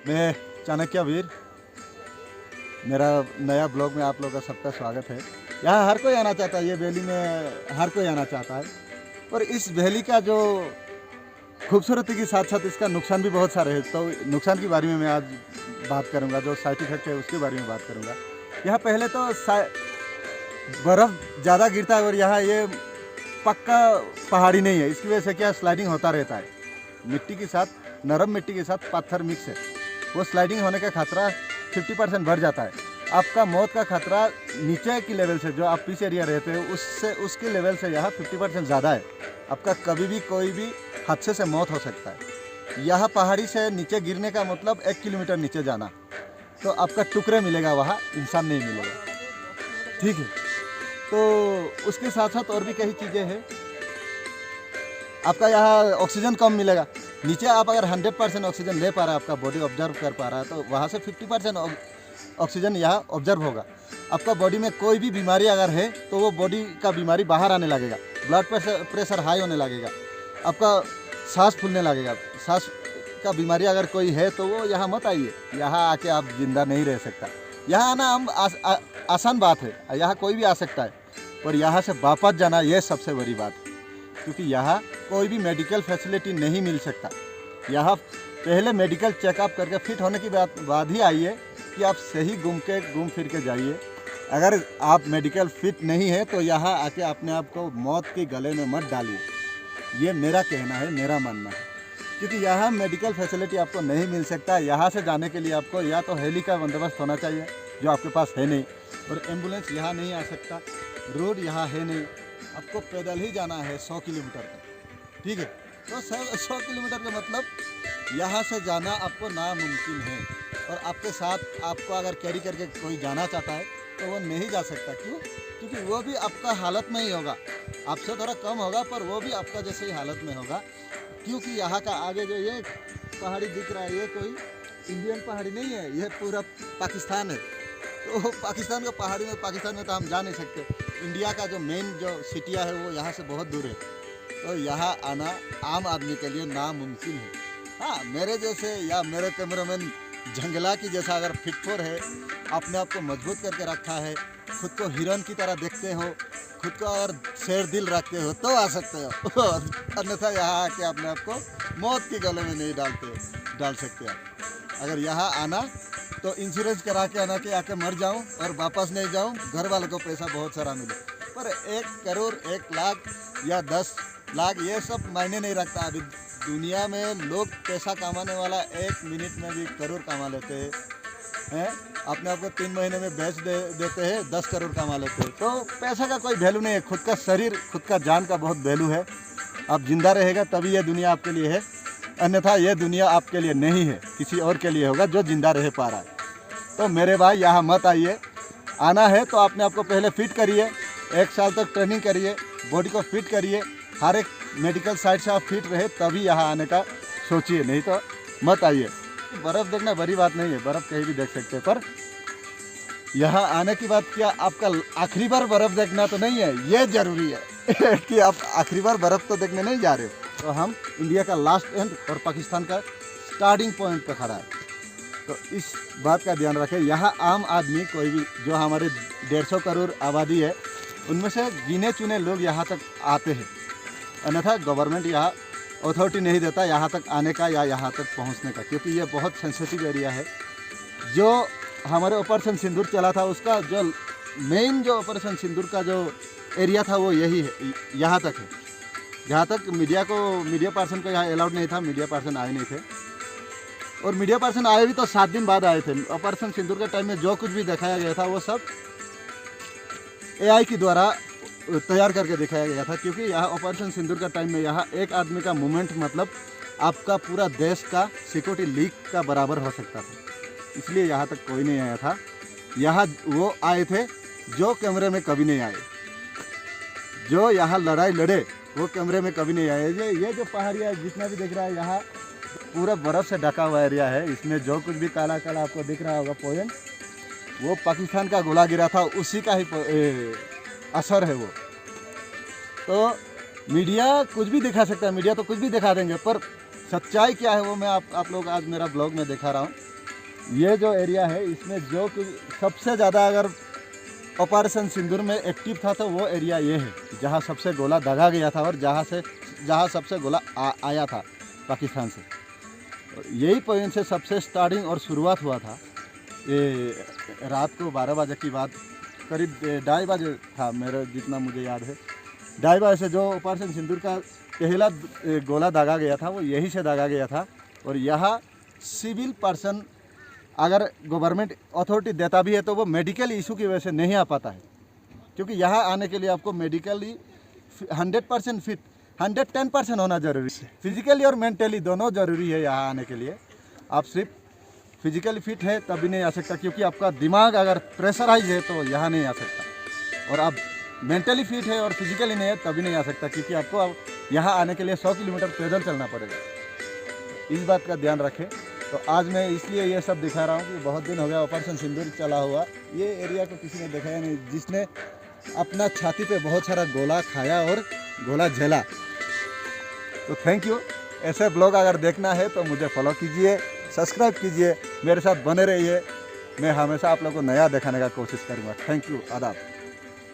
मैं चाणक्य वीर, मेरा नया ब्लॉग में आप लोगों का सबका स्वागत है। यहाँ हर कोई आना चाहता है, ये वैली में हर कोई आना चाहता है। और इस वैली का जो खूबसूरती के साथ साथ इसका नुकसान भी बहुत सारे हैं। तो नुकसान के बारे में मैं आज बात करूँगा, जो साइड इफेक्ट है उसके बारे में बात करूँगा। यहाँ पहले तो बर्फ़ ज़्यादा गिरता है और यहाँ ये पक्का पहाड़ी नहीं है। इसकी वजह से क्या स्लाइडिंग होता रहता है। मिट्टी के साथ, नरम मिट्टी के साथ पत्थर मिक्स है, वो स्लाइडिंग होने का खतरा 50% बढ़ जाता है। आपका मौत का खतरा नीचे की लेवल से, जो आप पीस एरिया रहते हैं उससे, उसकी लेवल से यहाँ 50% ज़्यादा है। आपका कभी भी कोई भी हादसे से मौत हो सकता है। यहाँ पहाड़ी से नीचे गिरने का मतलब 1 किलोमीटर नीचे जाना, तो आपका टुकड़े मिलेगा, वहाँ इंसान नहीं मिलेगा। ठीक है, तो उसके साथ साथ और भी कई चीज़ें हैं। आपका यहाँ ऑक्सीजन कम मिलेगा। नीचे आप अगर 100% ऑक्सीजन ले पा रहा है, आपका बॉडी ऑब्जर्व कर पा रहा है, तो वहाँ से 50% ऑक्सीजन यहाँ ऑब्जर्व होगा। आपका बॉडी में कोई भी बीमारी अगर है तो वो बॉडी का बीमारी बाहर आने लगेगा। ब्लड प्रेशर हाई होने लगेगा, आपका सांस फूलने लगेगा। सांस का बीमारी अगर कोई है तो वो यहाँ मत आइए। यहाँ आके आप जिंदा नहीं रह सकता। यहाँ आना हम आसान बात है, यहाँ कोई भी आ सकता है, पर यहाँ से वापस जाना ये सबसे बड़ी बात है। क्योंकि यहाँ कोई भी मेडिकल फैसिलिटी नहीं मिल सकता। यहाँ पहले मेडिकल चेकअप करके फिट होने की बाद ही आइए कि आप सही घूम फिर के जाइए। अगर आप मेडिकल फिट नहीं है तो यहाँ आके अपने आप को मौत के गले में मत डालिए। ये मेरा कहना है, मेरा मानना है। क्योंकि यहाँ मेडिकल फैसिलिटी आपको नहीं मिल सकता। यहाँ से जाने के लिए आपको या तो हेली का बंदोबस्त होना चाहिए, जो आपके पास है नहीं, और एम्बुलेंस यहाँ नहीं आ सकता। रोड यहाँ है नहीं, आपको पैदल ही जाना है 100 किलोमीटर तक। ठीक है, तो 100 किलोमीटर का मतलब यहाँ से जाना आपको नामुमकिन है। और आपके साथ आपको अगर कैरी करके कोई जाना चाहता है तो वो नहीं जा सकता। क्यों? क्योंकि वो भी आपका हालत में ही होगा, आपसे थोड़ा कम होगा, पर वो भी आपका जैसे ही हालत में होगा। क्योंकि यहाँ का आगे जो ये पहाड़ी दिख रहा है, ये कोई इंडियन पहाड़ी नहीं है, ये पूरा पाकिस्तान है। तो पाकिस्तान का पहाड़ी में, पाकिस्तान में तो हम जा नहीं सकते। इंडिया का जो मेन जो सिटियाँ है वो यहाँ से बहुत दूर है। तो यहाँ आना आम आदमी के लिए नामुमकिन है। हाँ, मेरे जैसे या मेरे कैमरामैन जंगला की जैसा अगर फिटफोर है, अपने आप को मजबूत करके रखा है, खुद को हिरन की तरह देखते हो, खुद को अगर शेर दिल रखते हो तो आ सकते हो। अन्यथा यहाँ आके अपने आप को मौत के गले में नहीं डाल सकते आप। अगर यहाँ आना तो इंश्योरेंस करा के आना कि आके मर जाऊं और वापस नहीं जाऊं, घर वालों को पैसा बहुत सारा मिले। पर 1 करोड़, 1 लाख या 10 लाख ये सब मायने नहीं रखता। अभी दुनिया में लोग पैसा कमाने वाला 1 मिनट में भी करोड़ कमा लेते हैं। अपने आप को 3 महीने में बेच देते हैं, 10 करोड़ कमा लेते हैं। तो पैसा का कोई वैल्यू नहीं है। खुद का शरीर, खुद का जान का बहुत वैल्यू है। आप जिंदा रहेगा तभी ये दुनिया आपके लिए है, अन्यथा ये दुनिया आपके लिए नहीं है, किसी और के लिए होगा जो जिंदा रह पा रहा है। तो मेरे भाई यहाँ मत आइए। आना है तो अपने आप को पहले फिट करिए, 1 साल तक ट्रेनिंग करिए, बॉडी को फिट करिए, हर एक मेडिकल साइड से आप फिट रहे तभी यहाँ आने का सोचिए, नहीं तो मत आइए। बर्फ़ देखना बड़ी बात नहीं है, बर्फ़ कहीं भी देख सकते हैं, पर यहाँ आने की बात क्या आपका आखिरी बार बर्फ़ देखना तो नहीं है, ये ज़रूरी है कि आप आखिरी बार बर्फ़ तो देखने नहीं जा रहे हो। तो हम इंडिया का लास्ट एंड और पाकिस्तान का स्टार्टिंग पॉइंट पर खड़ा है। तो इस बात का ध्यान रखें। यहाँ आम आदमी कोई भी, जो हमारे 150 करोड़ आबादी है, उनमें से गिने चुने लोग यहाँ तक आते हैं। अन्यथा गवर्नमेंट यहाँ अथॉरिटी नहीं देता यहाँ तक आने का या यहाँ तक पहुँचने का, क्योंकि ये बहुत सेंसिटिव एरिया है। जो हमारे ऑपरेशन सिंदूर चला था, उसका जो मेन जो ऑपरेशन सिंदूर का जो एरिया था वो यही है, यहाँ तक है। जहाँ तक मीडिया पर्सन को यहाँ अलाउड नहीं था, मीडिया पर्सन आए नहीं थे। और मीडिया पर्सन आए भी तो 7 दिन बाद आए थे। ऑपरेशन सिंदूर के टाइम में जो कुछ भी दिखाया गया था वो सब AI के द्वारा तैयार करके दिखाया गया था। क्योंकि यहाँ ऑपरेशन सिंदूर का टाइम में यहाँ एक आदमी का मूवमेंट मतलब आपका पूरा देश का सिक्योरिटी लीक का बराबर हो सकता था, इसलिए यहाँ तक कोई नहीं आया था। यहाँ वो आए थे जो कैमरे में कभी नहीं आए, जो यहाँ लड़ाई लड़े वो कैमरे में कभी नहीं आए। ये जो पहाड़ियाँ जितना भी दिख रहा है, यहाँ पूरा बर्फ़ से ढका हुआ एरिया है। इसमें जो कुछ भी काला काला आपको दिख रहा होगा पॉइंट, वो पाकिस्तान का गोला गिरा था, उसी का ही असर है वो। तो मीडिया कुछ भी दिखा सकता है, मीडिया तो कुछ भी दिखा देंगे, पर सच्चाई क्या है वो मैं आप लोग आज मेरा ब्लॉग में दिखा रहा हूँ। ये जो एरिया है इसमें जो कि सबसे ज़्यादा अगर ऑपरेशन सिंदूर में एक्टिव था तो वो एरिया ये है जहाँ सबसे गोला दागा गया था और जहाँ सबसे गोला आया था पाकिस्तान से। और यही पॉइंट से सबसे स्टार्टिंग और शुरुआत हुआ था। ये रात को 12 बजे की बात, करीब 2:30 बजे था मेरा जितना मुझे याद है। 2:30 बजे से जो ऑपरेशन सिंदूर का पहला गोला दागा गया था वो यहीं से दागा गया था। और यहाँ सिविल पर्सन अगर गवर्नमेंट अथॉरिटी देता भी है तो वो मेडिकल इशू की वजह से नहीं आ पाता है, क्योंकि यहाँ आने के लिए आपको मेडिकली 100% फिट 110% होना जरूरी है। फिजिकली और मेंटली दोनों ज़रूरी है यहाँ आने के लिए। आप सिर्फ फिजिकली फिट है तभी नहीं आ सकता, क्योंकि आपका दिमाग अगर प्रेशराइज है तो यहाँ नहीं आ सकता। और आप मेंटली फिट है और फिजिकली नहीं है तभी नहीं आ सकता, क्योंकि आपको यहाँ आने के लिए 100 किलोमीटर पैदल चलना पड़ेगा। इस बात का ध्यान रखें। तो आज मैं इसलिए ये सब दिखा रहा हूँ कि बहुत दिन हो गया ऑपरेशन सिंदूर चला हुआ, ये एरिया को किसी ने देखा या नहीं जिसने अपना छाती पे बहुत सारा गोला खाया और गोला झेला। तो थैंक यू। ऐसे ब्लॉग अगर देखना है तो मुझे फॉलो कीजिए, सब्सक्राइब कीजिए, मेरे साथ बने रहिए। मैं हमेशा आप लोगों को नया दिखाने का कोशिश करूँगा। Thank you. आदाब।